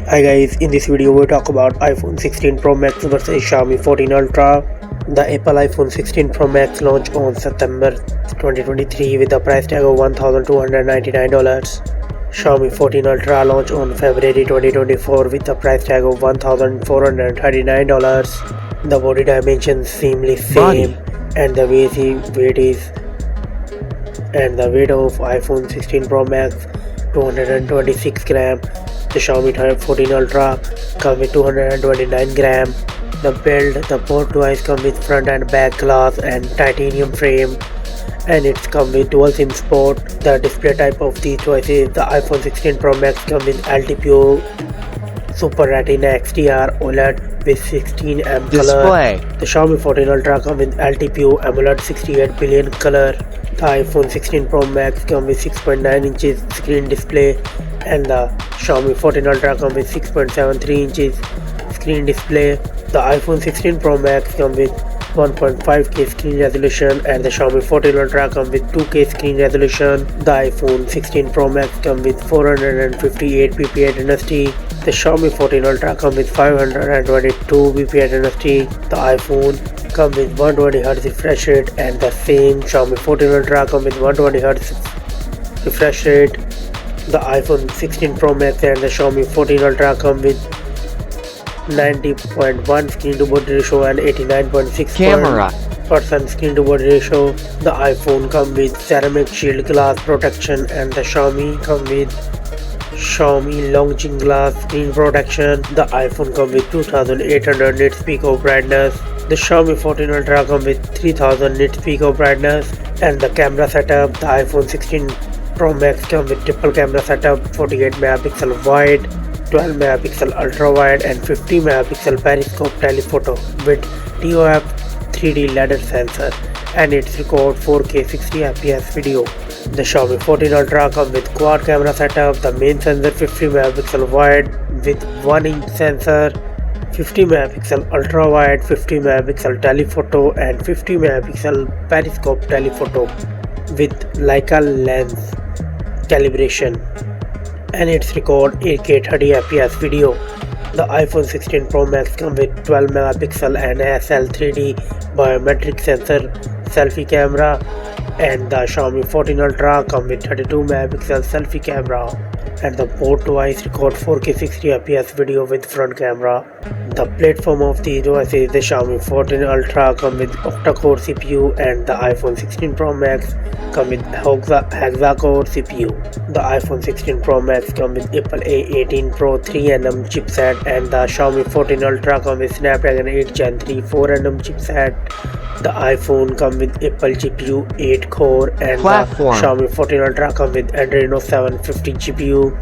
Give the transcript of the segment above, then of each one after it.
Hi guys, in this video we talk about iPhone 16 Pro Max versus Xiaomi 14 Ultra. The Apple iPhone 16 Pro Max launched on September 2023 with a price tag of $1,299. Xiaomi 14 Ultra launched on February 2024 with a price tag of $1,439. The body dimensions seemingly same and the weight of iPhone 16 Pro Max 226 gram. The Xiaomi 14 Ultra come with 229 gram. The both device come with front and back glass and titanium frame, and it's come with dual SIM support. The display type of these devices, the iPhone 16 Pro Max come with LTPO Super Retina XDR OLED with 16 color. The Xiaomi 14 Ultra come with LTPO AMOLED 68 billion color. The iPhone 16 Pro Max come with 6.9 inches screen display, and the Xiaomi 14 Ultra come with 6.73 inches screen display. The iPhone 16 Pro Max come with 1.5K screen resolution, and the Xiaomi 14 Ultra come with 2K screen resolution. The iPhone 16 Pro Max come with 458 ppi density. The Xiaomi 14 Ultra come with 522 ppi density. The iPhone come with 120Hz refresh rate, and the same Xiaomi 14 Ultra come with 120Hz refresh rate. The iPhone 16 Pro Max and the Xiaomi 14 Ultra come with 90.1 screen to body ratio and 89.6% screen to body ratio. The iPhone come with ceramic shield glass protection, and the Xiaomi come with Xiaomi Longines glass screen protection. The iPhone come with 2800 nits peak of brightness. The Xiaomi 14 Ultra come with 3000 nits peak of brightness. And the camera setup, the iPhone 16 Pro Max come with triple camera setup, 48 megapixel wide, 12 megapixel ultra wide and 50 megapixel periscope telephoto with TOF 3D ladder sensor, and it's record 4K 60 fps video. The Xiaomi 14 Ultra come with quad camera setup, the main sensor 50 megapixel wide with 1-inch sensor, 50 megapixel ultra wide, 50 megapixel telephoto and 50 megapixel periscope telephoto with Leica lens calibration, and it's record 8K 30 fps video. The iPhone 16 Pro Max come with 12 megapixel and SL3D biometric sensor selfie camera, and the Xiaomi 14 Ultra come with 32 megapixel selfie camera, and the both device record 4K 60 fps video with front camera. The platform of the devices, the Xiaomi 14 Ultra come with octa-core CPU, and the iPhone 16 Pro Max come with hexa-core CPU. The iPhone 16 Pro Max come with Apple A18 Pro 3nm chipset, and the Xiaomi 14 Ultra come with Snapdragon 8 Gen 3 4nm chipset. The iPhone come with Apple GPU 8 core, and the Xiaomi 14 Ultra come with Adreno 750 GPU.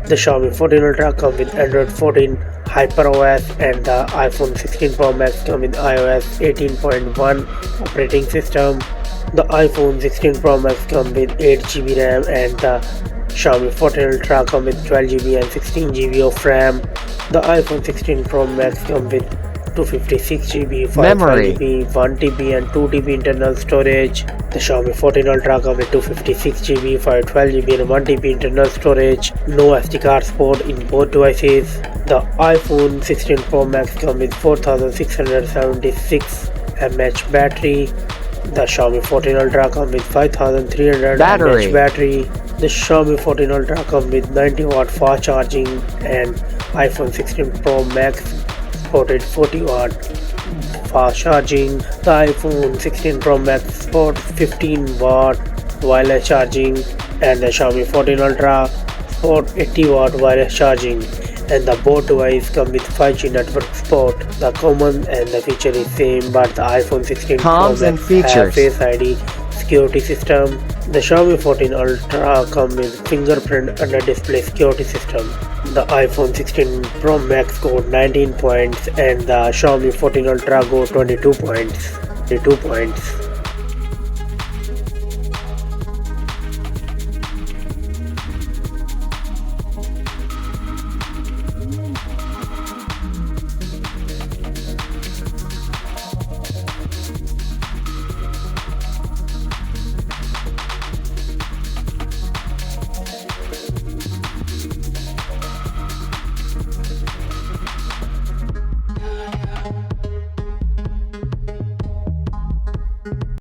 The Xiaomi 14 Ultra come with Android 14 HyperOS, and the iPhone 16 Pro Max come with iOS 18.1 operating system. The iPhone 16 Pro Max come with 8GB RAM, and the Xiaomi 14 Ultra come with 12GB and 16GB of RAM. The iPhone 16 Pro Max come with 256GB, 512GB, 1TB and 2TB internal storage. The Xiaomi 14 Ultra come with 256GB, 512GB and 1TB internal storage. No SD card support in both devices. The iPhone 16 Pro Max come with 4676 mAh battery. The Xiaomi 14 Ultra come with 5300 mAh battery. The Xiaomi 14 Ultra come with 90 watt fast charging, and iPhone 16 Pro Max supported 40 watt fast charging. The iPhone 16 Pro Max supports 15 watt wireless charging, and the Xiaomi 14 Ultra support 80 watt wireless charging. And the both device come with 5G network support. The common and the feature is same, but the iPhone 16 Pro Max have Face ID security system. The Xiaomi 14 Ultra come with fingerprint under display security system. The iPhone 16 Pro Max scored 19 points, and the Xiaomi 14 Ultra got 22 points.